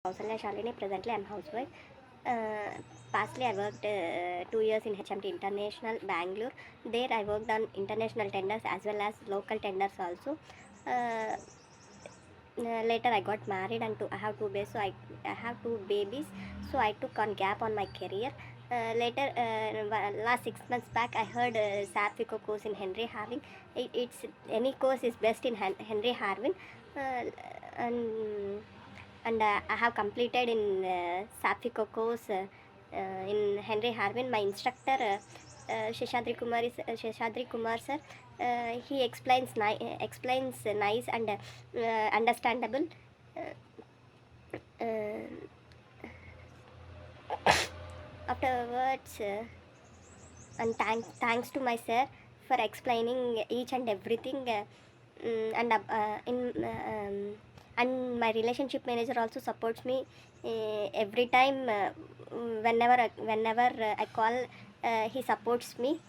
Kausalya Shalini. Presently, I'm housewife. Pastly, I worked 2 years in HMT International, Bangalore. There, I worked on international tenders as well as local tenders also. Later, I got married and I have two babies. I have two babies. So I took on gap on my career. Later, last 6 months back, I heard SAP FICO course in Henry Harvin. It's any course is best in Henry Harvin, and I have completed in SAP FICO course in Henry Harvin. My instructor Sheshadri Kumar sir. He explains nice and understandable. Afterwards, and thanks to my sir for explaining each and everything. And and my relationship manager also supports me every time. Whenever I call, he supports me.